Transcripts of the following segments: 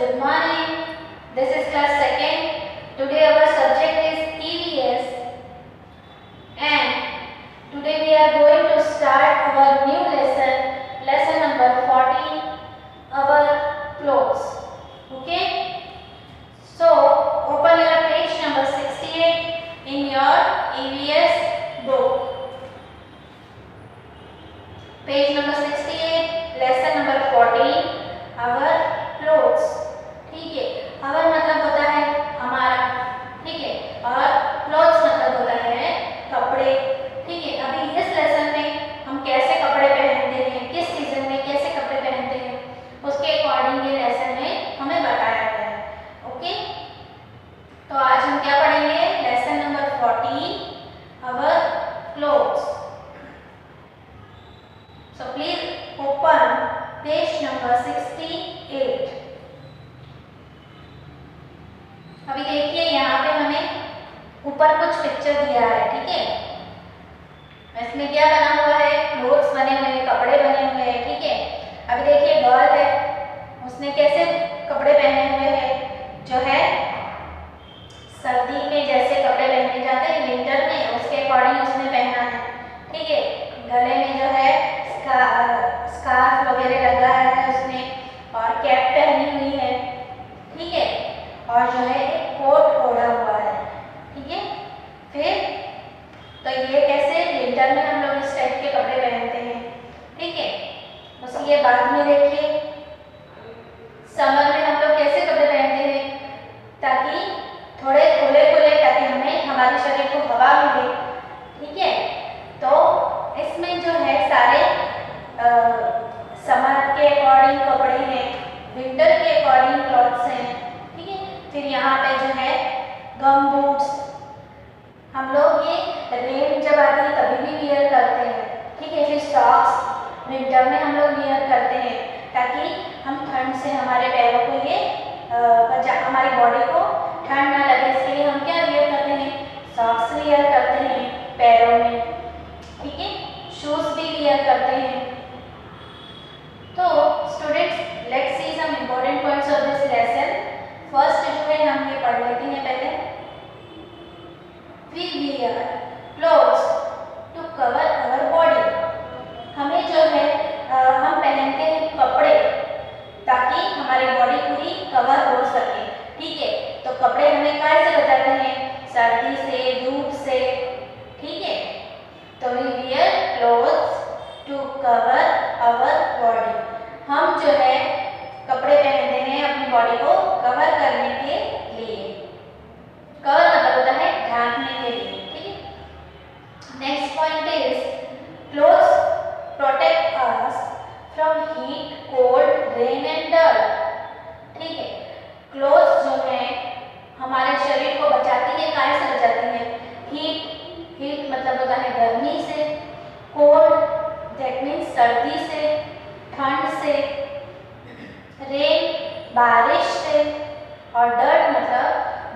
good morning. This is class 2nd. Today our subject is EVS and today we are going to start our new lesson number 14, our clothes. Okay? So open your page number 68 in your EVS book. Page number 68, lesson number 14, our clothes. ठीक है, our मतलब होता है हमारा, ठीक है, और clothes मतलब होता है कपड़े, ठीक है। अभी इस लेसन में हम कैसे कपड़े पहनते हैं, किस सीजन में कैसे कपड़े पहनते हैं, उसके अकॉर्डिंग ये लेसन में हमें बताया गया है। ओके, तो आज हम क्या पढ़ेंगे? Lesson number 14, our clothes. So please open page number 68. अभी देखिए यहाँ पे हमें ऊपर कुछ पिक्चर दिया है, ठीक है। इसमें क्या बना हुआ है? क्लोथ्स बने हुए हैं, कपड़े बने हुए हैं, ठीक है। अभी देखिए गर्ल है, उसने कैसे कपड़े पहने हुए हैं? जो है सर्दी में जैसे कपड़े पहने जाते हैं विंटर में, उसके अकॉर्डिंग उसने पहना है, ठीक है। गले में जो है स्कार्फ वगैरह लगाया है उसने और कैप पहनी हुई है, ठीक है, और जो है एक कोट ओढ़ा हुआ है, ठीक है। फिर तो ये कैसे विंटर में हम लोग इस टाइप के कपड़े पहनते हैं, ठीक है। उसके बाद में देखिए समर में हम लोग कैसे कपड़े पहनते हैं, ताकि थोड़े खुले खुले, ताकि हमें हमारे शरीर को हवा मिले, ठीक है। तो इसमें जो है सारे समर के अकॉर्डिंग कपड़े हैं, विंटर के अकॉर्डिंग क्लॉथ्स हैं, ठीक है। फिर यहाँ पे जो है गम बूट्स, हम लोग ये रेन जब आती है तभी भी वियर करते हैं, ठीक है। फिर सॉक्स विंटर में हम लोग वियर करते हैं, ताकि हम ठंड से हमारे पैरों को ये हमारी बॉडी को ठंड ना लगे, इसके लिए हम क्या वियर करते हैं? सॉक्स वियर करते हैं पैरों में, ठीक है। शूज भी वियर करते हैं। तो students, let's see some important points of this lesson. First जो है हम ये पढ़ लेते हैं पहले। We wear clothes to cover our body. हमें जो है हम पहनते हैं कपड़े ताकि हमारी बॉडी पूरी कवर हो सके, ठीक है। तो कपड़े हमें काय से बचाते हैं? सर्दी से, धूप से, ठीक है। तो we wear clothes to cover our body. हम जो है कपड़े पहनते हैं अपनी बॉडी को कवर करने के लिए। कवर मतलब होता है ढांकने के लिए, ठीक है। Next point is clothes protect us from heat, cold, rain and dust, ठीक है। क्लोथ्स जो है हमारे शरीर को बचाती है, काय से बचाती है? हीट मतलब होता है गर्मी से, कोल्ड दैट मीन्स सर्दी से, ठंड से, रेन बारिश से, और डर्ट मतलब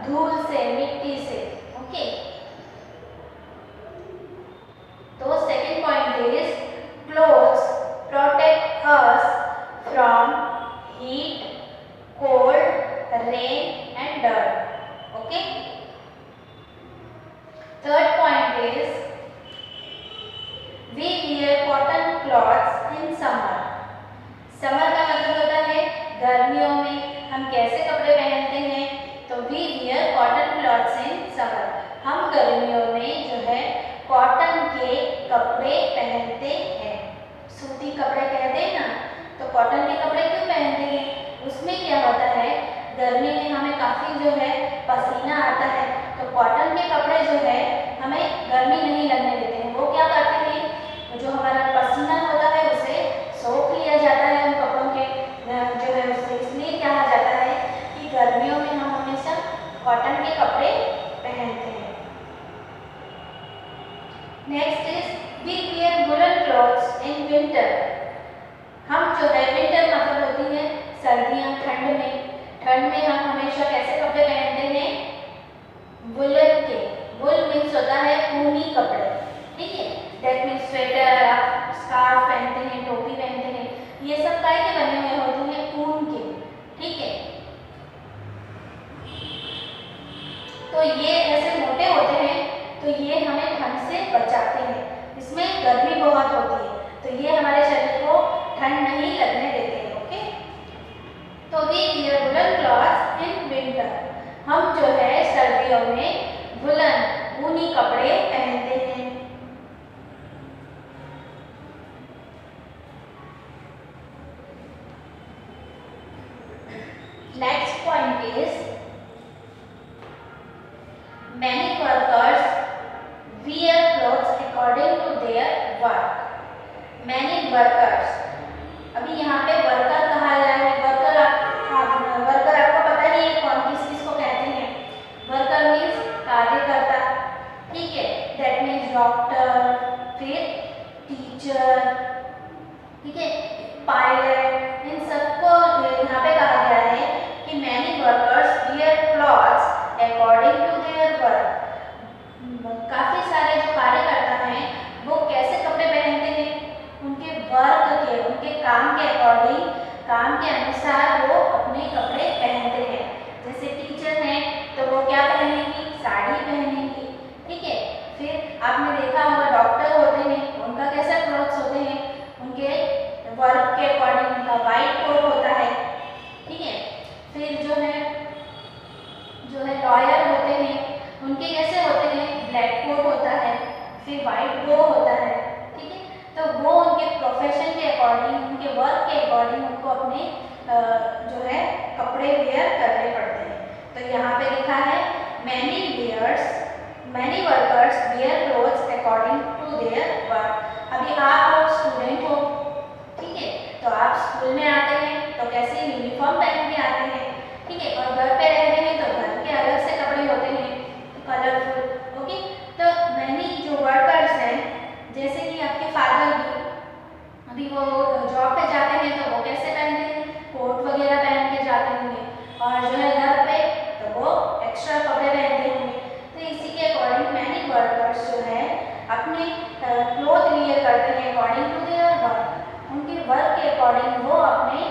धूल से, मिट्टी से, ओके। तो second point is clothes protect us from heat, cold, rain and dirt, okay. Third point is we wear cotton cloths in summer. Summer का मतलब होता है गर्मियों में हम कैसे कपड़े पहनते हैं? तो we wear cotton cloths in summer. हम गर्मियों में जो है कॉटन के कपड़े पहनते हैं। सूती कपड़े कहते हैं ना, तो कॉटन के कपड़े क्यों पहनते हैं? उसमें क्या होता है, गर्मी में हमें काफ़ी जो है पसीना आता है, तो कॉटन के कपड़े जो है हमें गर्मी नहीं लगने देते हैं। वो क्या करते हैं, जो हमारा पसीना होता है उसे सोख लिया जाता है उन कपड़ों के जो है उससे। इसलिए कहा जाता है कि गर्मियों में हम हमेशा कॉटन के कपड़े पहनते हैं। Next is we wear woollen clothes in winter. हम जो है विंटर मतलब होती है सर्दियाँ, ठंड में हम हमेशा कैसे कपड़े पहनते हैं? वुलन के। वुल मीन्स होता है ऊनी कपड़े, ठीक है। दैट मीन्स स्वेटर, आप स्कार्फ पहनते हैं, टोपी पहनते हैं, ये सब काय के बने हुए होते हैं? ऊन के, ठीक है। गर्मी बहुत होती है, तो ये हमारे शरीर को ठंड नहीं लगने देते हैं। ओके, तो we wear woollen clothes in winter, हम जो है सर्दियों में वुलन ऊनी कपड़े पहनते हैं। Next point is many workers wear clothes according to their work. Many workers, अभी यहाँ पे वर्कर कहा गया है। वर्कर वर्कर आपको पता ही है कौन किस चीज को कहते हैं। वर्कर मीन्स कार्यकर्ता, ठीक है, दैट मीन्स डॉक्टर, फिर टीचर, ठीक है, पायलट, इन सबको यहाँ पे कहा गया है कि many workers wear clothes according to their work. काफी सारे जो कार्यकर्ता हैं वो कैसे कपड़े पहनते हैं, उनके वर्क के, उनके काम के अकॉर्डिंग, काम के अनुसार वो अपने कपड़े पहनते हैं। जैसे टीचर हैं तो वो क्या पहनेंगी, साड़ी पहनेंगी, ठीक है। फिर आपने देखा होगा डॉक्टर होते हैं, उनका कैसा क्लॉथ्स होते हैं, उनके वर्क के अकॉर्डिंग उनका वाइट कोट होता है, ठीक है। फिर जो है लॉयर होते हैं, उनके कैसे होते हैं, ब्लैक कोट होता है, फिर वाइट बो होता है, ठीक है। तो वो उनके प्रोफेशन के अकॉर्डिंग, उनके वर्क के अकॉर्डिंग उनको अपने जो है कपड़े वेयर करने पड़ते हैं। तो यहाँ पे लिखा है many workers wear clothes according to their work. अभी आप स्टूडेंट हो, ठीक है, तो आप स्कूल में आते हैं तो कैसे यूनिफॉर्म पहन के आते हैं, ठीक है, और घर पे रहते हैं तो घर के अलग से कपड़े होते हैं, कलरफुल। ओके, तो मैनी जो वर्कर्स हैं, जैसे कि आपके फादर भी, अभी वो जॉब पे जाते हैं तो वो कैसे पहनते हैं, कोट वगैरह पहन के जाते होंगे, और जो है घर पे तो वो एक्स्ट्रा कपड़े पहनते होंगे। तो इसी के अकॉर्डिंग मैनी वर्कर्स जो है अपने क्लोथ वियर करते हैं अकॉर्डिंग टू देयर वर्क। उनके वर्क के अकॉर्डिंग वो अपने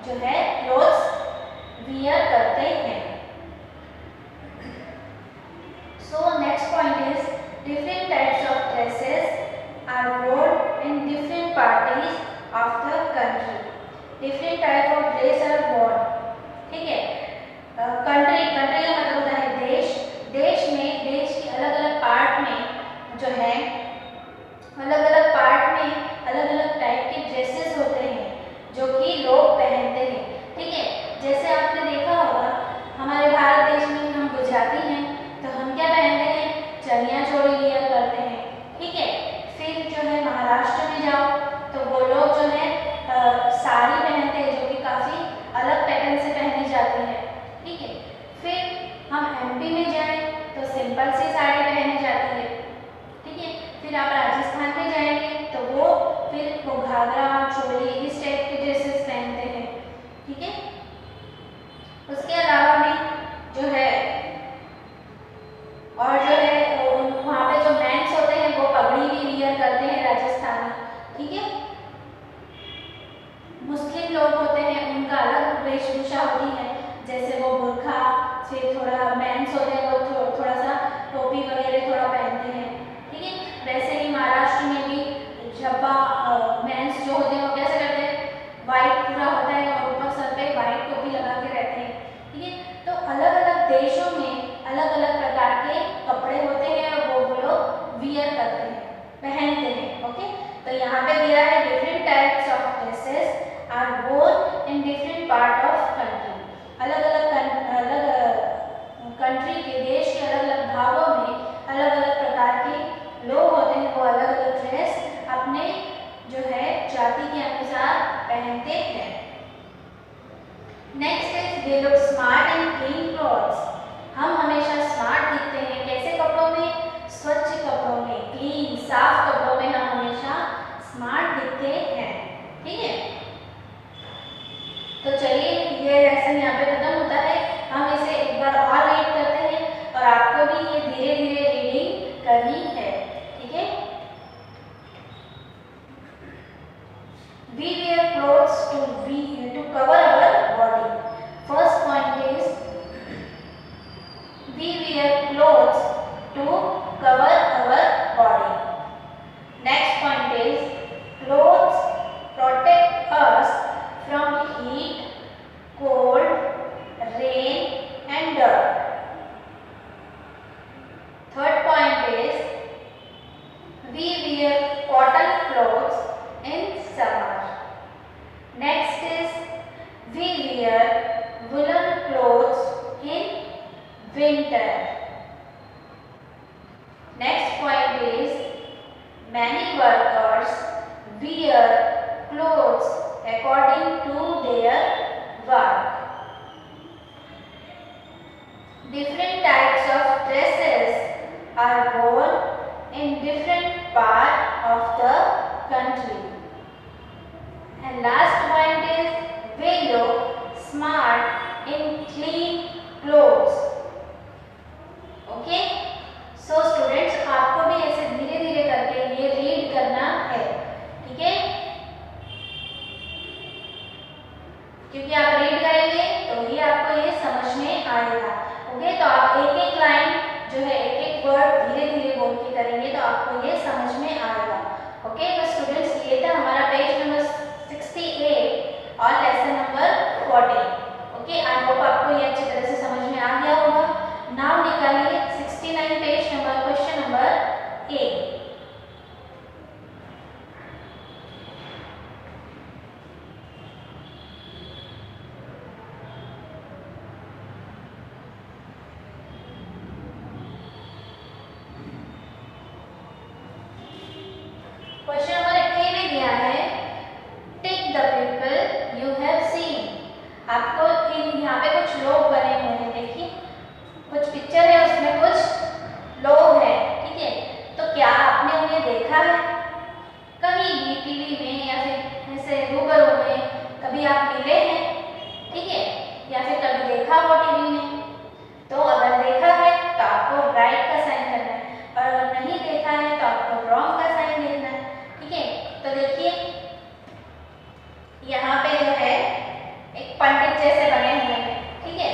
जो है क्लोथ्स वियर करते हैं। So next point is different types of dresses are worn in different parties of the country. Different type of dress are worn, ठीक है। कंट्री का मतलब होता है देश, देश में, देश के अलग अलग पार्ट में जो है, अलग अलग पार्ट में अलग अलग टाइप के ड्रेसेस होते हैं जो कि लोग पहनते हैं, ठीक है। जैसे आपने देखा होगा हमारे भारत देश में हम गुजराती हैं तो हम क्या पहनते हैं, चनिया चोली वियर करते हैं, ठीक है। फिर जो है महाराष्ट्र में जाओ तो वो लोग जो है साड़ी पहनते हैं जो कि काफ़ी अलग पैटर्न से पहनी जाती है, ठीक है। फिर हम एमपी में जाएं तो सिंपल सी साड़ी पहनी जाती है, ठीक है। फिर आप राजस्थान में जाएंगे तो फिर वो घाघरा चोली इस टाइप के ड्रेसेस पहनते हैं, ठीक है। उसके अलावा भी जो है और जो है वहाँ पे जो मेंस होते हैं वो पगड़ी भी वियर करते हैं राजस्थानी, ठीक है। मुस्लिम लोग होते हैं उनका अलग वेशभूषा होती है, जैसे वो बुर्खा, फिर थोड़ा मेंस होते हैं वो थोड़ा सा टोपी वगैरह थोड़ा पहनते हैं, ठीक है। वैसे ही महाराष्ट्र में भी झब्बा मेंस जो होते हैं वो कैसे करते हैं, वाइट पूरा होता है और ऊपर सर पे वाइट टोपी लगा के रहते हैं, ठीक है। तो अलग अलग देशों में अलग अलग प्रकार के कपड़े होते हैं और वो लोग वियर करते हैं, पहनते हैं। ओके, तो यहाँ पे दिया है different types of dresses are worn in different part of country. अलग अलग कंट्री के, देश के अलग अलग भागों में अलग अलग प्रकार के लोग होते हैं, वो अलग अलग ड्रेस अपने जो है जाति के अनुसार पहनते हैं। Next is they look smart in clean clothes. हम हमेशा स्मार्ट दिखते हैं कैसे कपड़ों में, स्वच्छ कपड़ों में, क्लीन साफ कपड़ों में हम हमेशा स्मार्ट दिखते हैं, ठीक है। तो चलिए ये लेसन यहाँ पे खत्म होता है, हम इसे एक बार और रीड करते हैं और आपको भी ये धीरे धीरे रीडिंग करनी है, ठीक है। We wear clothes to cover our body. First point is we wear clothes to cover our body. Next point summer. Next is we wear woolen clothes in winter. Next point is many workers wear clothes according to their work. Different types of dresses are worn in different parts of the country. And last point is we look smart in clean clothes. Okay? So students, आपको भी ऐसे धीरे धीरे करके ये read करना है, ठीक है? क्योंकि आप रीड करेंगे तो ही आपको ये समझ में आएगा। ओके, तो आप एक एक लाइन जो है, एक एक वर्ड धीरे धीरे बोल के करेंगे तो आपको ये समझ में आएगा। ओके, तो स्टूडेंट्स ये था हमारा पेज नंबर 68 और lesson number 40। Okay, I hope आपको ये अच्छी तरह से समझ में आ गया होगा। नाउ निकालिए 69 page number question number A. Question number A में दिया है tick the people you have seen. आपको यहाँ पे कुछ लोग बने हुए हैं, देखिए कुछ पिक्चर है, उसमें कुछ लोग हैं, ठीक है? तो क्या आपने उन्हें देखा है कहीं भी टीवी में या फिर ऐसे रूबरू में? कभी आप मिले हैं, ठीक है? या फिर कभी देखा हो टीवी में? तो अगर देखा है तो आपको राइट का साइन करना है, और अगर नहीं देखा है तो आपको रॉन्ग का साइन देना है, ठीक है? तो देखिए यहाँ पे जो है एक पंडित जैसे बने हुए हैं, ठीक है?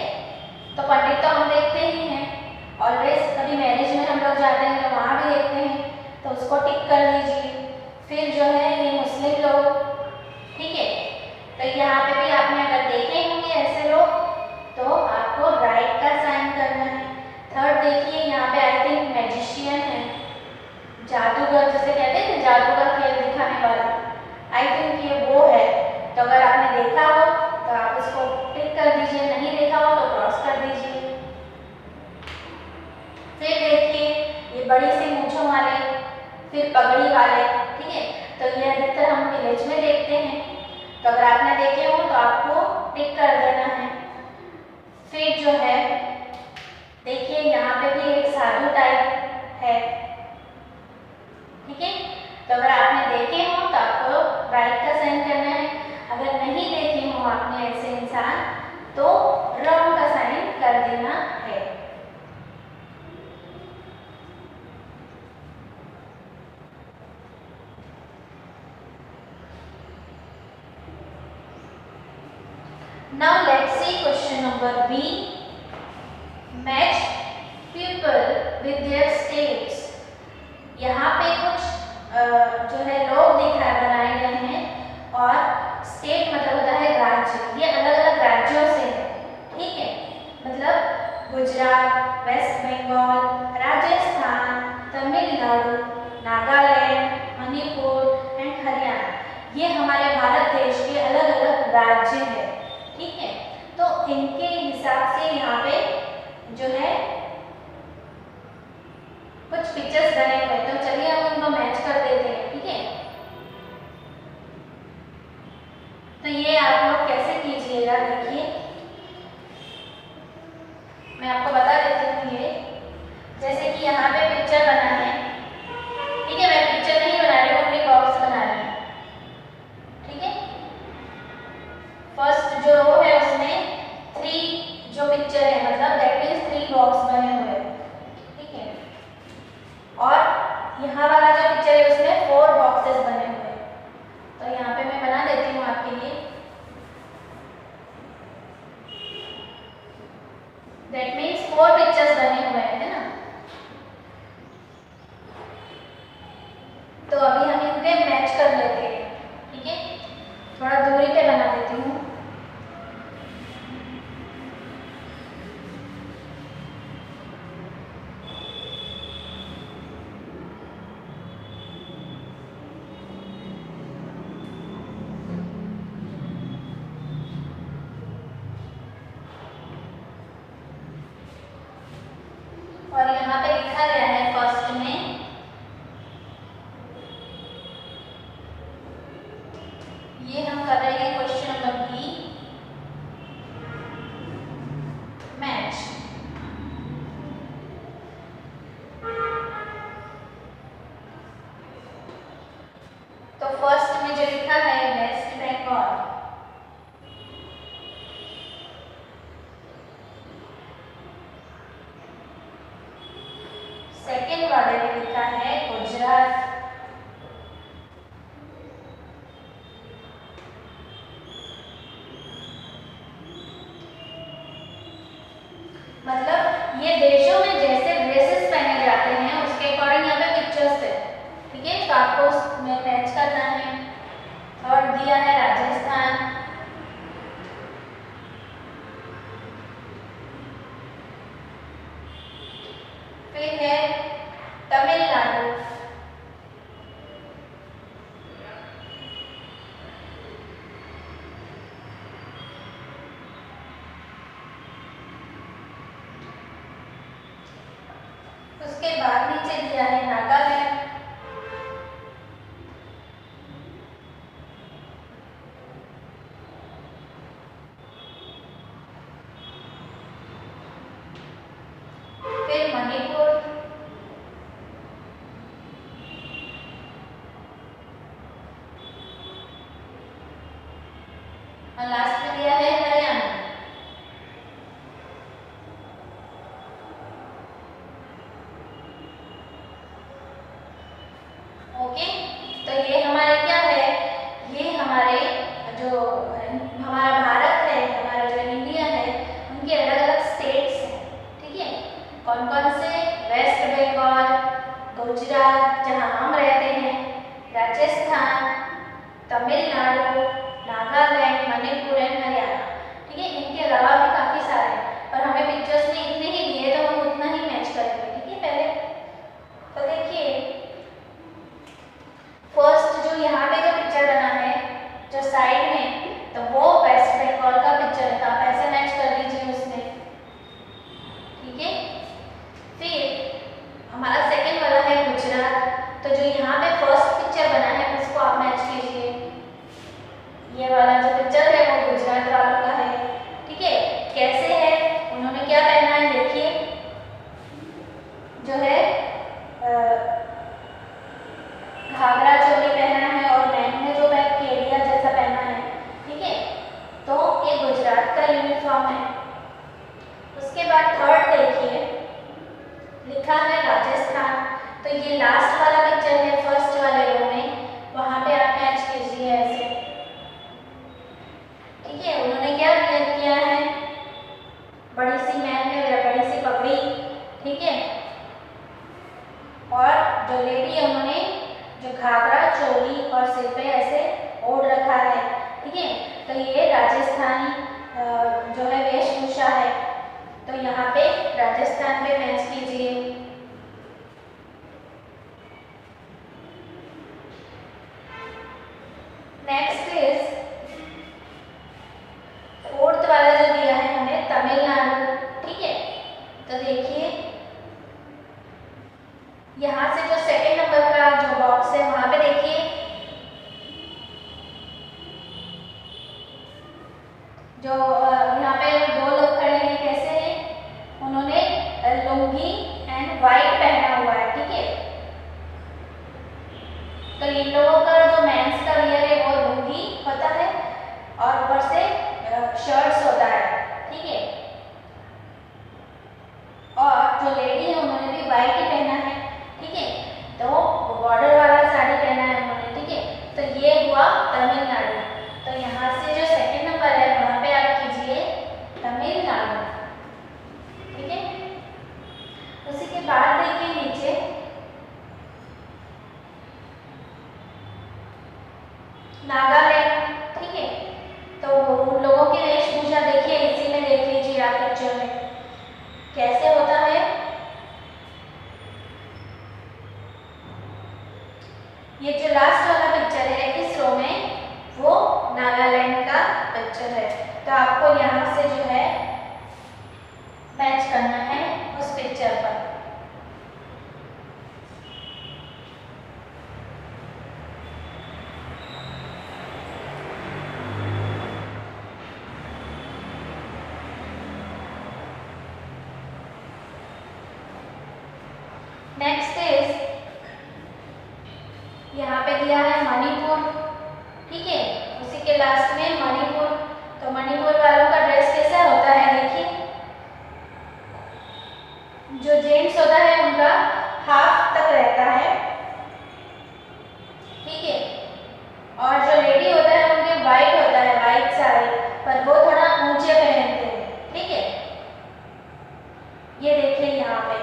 तो पंडित तो हम देखते ही हैं ऑलवेज, कभी मैरिज में हम लोग जाते हैं तो वहाँ भी देखते हैं, तो उसको टिक कर लीजिए। फिर जो है ये मुस्लिम लोग, ठीक है? तो यहाँ पे भी आपने अगर देखे होंगे ऐसे लोग तो आपको राइट का साइन करना है। थर्ड देखिए यहाँ पे आई थिंक मैजिशियन है, जादूगर जिसे कहते हैं ना, जादू का खेल दिखाने वाला, आई थिंक ये वो है। तो अगर आपने देखा हो तो आप इसको टिक कर दीजिए, नहीं देखा हो तो क्रॉस कर दीजिए। फिर देखिए ये बड़ी सी मूंछों वाले, फिर पगड़ी वाले, ठीक है? तो ये अधिकतर हम विलेज में देखते हैं, तो अगर आपने देखे हो तो आपको टिक कर देना है। फिर जो है देखिए यहाँ पे भी एक साधु टाइप है, ठीक है? तो अगर आपने देखे हो तो आपको राइट का साइन करना है, अगर नहीं देखे हो आपने ऐसे इंसान तो रॉन्ग का साइन कर देना है। Now let's see question number B. Match people with their states. यहाँ पे कुछ जो है लोग बनाए गए हैं, और स्टेट मतलब होता है राज्य। ये अलग अलग राज्यों से है, ठीक है? मतलब गुजरात, वेस्ट बंगाल, राजस्थान, तमिलनाडु, नागालैंड, मणिपुर एंड हरियाणा, ये हमारे भारत देश के अलग अलग राज्य हैं, ठीक है? तो इनके हिसाब से यहाँ पे जो है कुछ पिक्चर्स बने हुए हैं, तो चलिए हम उनको मैच कर देते हैं, ठीक है? तो ये आप लोग कैसे कीजिएगा, देखिए मैं आपको बता देती हूँ। ये जैसे कि यहाँ पे पिक्चर बना है, ठीक है? मैं पिक्चर नहीं बना रही हूँ, अपनी बॉक्स बना रही हूँ, ठीक है? फर्स्ट जो रो है उसमें 3 जो पिक्चर है, मतलब दैट मीन्स 3 बॉक्स बने हुए हैं, ठीक है? और यहाँ वाला जो पिक्चर है उसमें 4 बॉक्सेस बने हुए हैं। तो यहाँ पे मैं बना देती हूँ आपके लिए। दैट मीन्स 4 पिक्चर्स बने हुए हैं, है ना? तो अभी हम इनके मैच कर लेते हैं, ठीक है? थोड़ा दूरी पे बना देती हूँ। कर रहे हैं क्वेश्चन नंबर बी, मैच। तो फर्स्ट में जो लिखा है वेस्ट बंगाल, सेकेंड वाले में लिखा है गुजरात, मतलब ये देशों में जैसे ड्रेसेस पहने जाते हैं उसके अकॉर्डिंग यहाँ पे पिक्चर्स है, ठीक है। तो आपको उसमें मैच करना है। और दिया है राजस्थान, फिर है तमिलनाडु, उसके बाद नीचे दिया है नागालैंड, फिर मणिपुर, और लास्ट में दिया है हरियाणा। ओके, तो ये हमारे क्या है, ये हमारे जो हमारा भारत है, हमारा जो इंडिया है, उनके अलग अलग स्टेट्स हैं, ठीक है। कौन कौन से, वेस्ट बंगाल, गुजरात जहाँ हम रहते हैं, राजस्थान, तमिलनाडु, नागालैंड, मणिपुर एंड हरियाणा, ठीक है। इनके अलावा भी काफ़ी सारे हैं, पर हमें पिक्चर्स में इतने ही दिए तो हम उतना ही मैच करेंगे, ठीक है। पहले तो देखिए फर्स्ट जो यहाँ पे जो पिक्चर बना है जो साइड में, तो वो वेस्ट बंगाल का पिक्चर है, तो आप ऐसे मैच कर लीजिए उसमें, ठीक है। फिर हमारा सेकंड वाला है गुजरात, तो जो यहाँ पे फर्स्ट पिक्चर बना है उसको आप मैच कीजिए। ये वाला जो पिक्चर है वो गुजरात वालों का है, ठीक है। कैसे है, उन्होंने क्या पहना है देखिए, जो है घाघरा चोली पहना है और मैन ने जो बैग केडिया जैसा पहना है, ठीक है। तो ये गुजरात का यूनिफॉर्म है। उसके बाद थर्ड देखिए लिखा है राजस्थान, तो ये लास्ट वाला पिक्चर है फर्स्ट वाले रो में, वहां पे आप मैच कीजिए ऐसे, ठीक है। उन्होंने क्या किया है, बड़ी सी मैन ने बड़ी सी पगड़ी, ठीक है। और जो लेडी है उन्होंने जो घाघरा चोली और सिर पे ऐसे ओढ़ रखा है, ठीक है। तो ये राजस्थानी जो है वेशभूषा है, तो यहाँ पे राजस्थान पे मैच कीजिए। नेक्स्ट इज फोर्थ वाला जो दिया है हमें तमिलनाडु, ठीक है। तो देखिए यहाँ से जो सेकंड नंबर का जो बॉक्स है वहां पे देखिए जो यहाँ पे दो लोग खड़े हैं, कैसे हैं, उन्होंने लुंगी एंड वाइट पहना हुआ है, ठीक है। तो इन लोगों का जो मेंस का वियर है वो लुंगी होता है और ऊपर से शर्ट्स होता है, ठीक है। और जो लेडी है उन्होंने भी वाइट ही पहना है, ठीक है। तो बॉर्डर वाला साड़ी पहना है उन्होंने, ठीक है। तो ये हुआ तमिलनाडु। तो यहाँ से जो सेकंड नंबर है वहाँ पे आप कीजिए तमिलनाडु, ठीक है। उसी के बाद देखिए नीचे नागालैंड, ठीक है। तो उन लोगों की वेशभूषा देखिए, इसी में देख लीजिए आप पिक्चर में कैसे होता है। ये जो लास्ट वाला पिक्चर है इस रो में वो नागालैंड का पिक्चर है, तो आपको यहाँ से जो है मैच करना है उस पिक्चर पर। नेक्स्ट इज यहाँ पे दिया है मणिपुर, ठीक है, उसी के लास्ट में मणिपुर। तो मणिपुर वालों का ड्रेस कैसा होता है, देखिए, जो जेंट्स होता है उनका हाफ तक रहता है, ठीक है, और जो लेडी होता है उनके वाइट होता है, वाइट साड़ी, पर वो थोड़ा ऊंचे पहनते हैं, ठीक है। ये देखिए यहाँ पे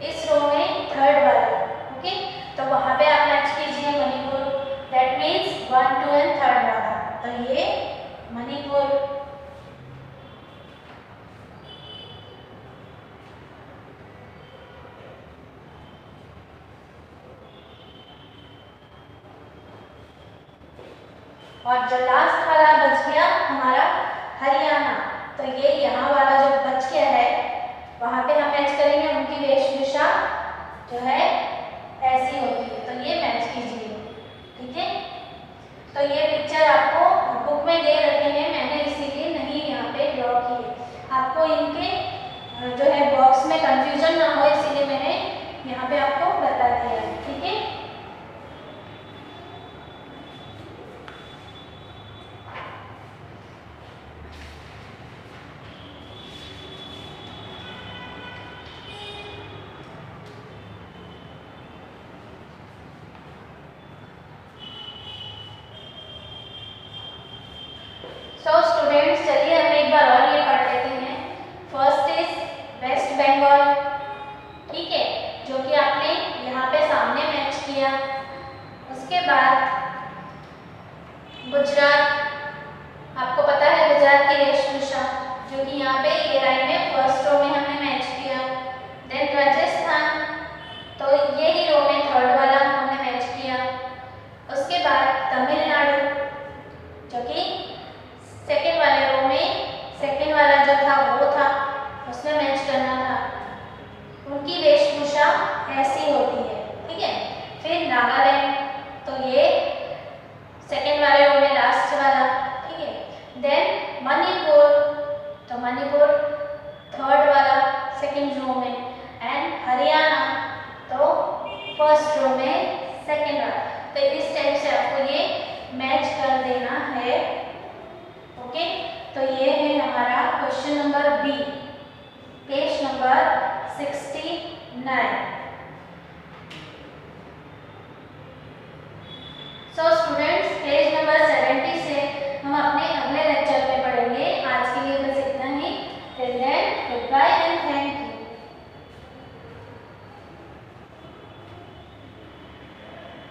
इस रो में थर्ड वाला, ओके, तो वहाँ पे आप मैच कीजिए Manipur, that means 1, 2 and third वाला, तो ये मणिपुर। और जो लास्ट वाला बच गया हमारा हरियाणा, तो ये यहाँ वाला जो बच गया है वहाँ पे हम मैच करेंगे, उनकी वेशभूषा जो है ऐसी होती है, तो ये मैच कीजिए, ठीक है। तो ये पिक्चर आपको बुक में दे रखे हैं, मैंने इसीलिए नहीं यहाँ पे ड्रॉ किए, आपको इनके जो है बॉक्स में कंफ्यूजन ना हो इसीलिए मैंने यहाँ पे आपको बता दिया है, ठीक है। सो स्टूडेंट्स, चलिए हम एक बार और ये पढ़ लेते हैं। फर्स्ट इज वेस्ट बंगाल, ठीक है, जो कि आपने यहाँ पे सामने मैच किया। उसके बाद गुजरात, आपको पता है गुजरात की वेशभूषा, जो कि यहाँ पे ये लाइन में फर्स्ट रो में हमने मैच किया। देन राजस्थान, तो ये ही रो में थर्ड वाला हमने मैच किया। उसके बाद तमिलनाडु, जो कि सेकेंड वाले रो में सेकेंड वाला जो था वो था, उसमें मैच करना था, उनकी वेशभूषा ऐसी होती है, ठीक है। फिर नागालैंड, तो ये सेकेंड वाले रो में लास्ट वाला, ठीक है। देन मणिपुर, तो मणिपुर थर्ड वाला सेकेंड रो में, एंड हरियाणा तो फर्स्ट रो में सेकेंड वाला। तो इस टाइप से आपको ये मैच कर देना है, ओके। तो ये है हमारा question number B, page number 69। So students, page number 70 से हम अपने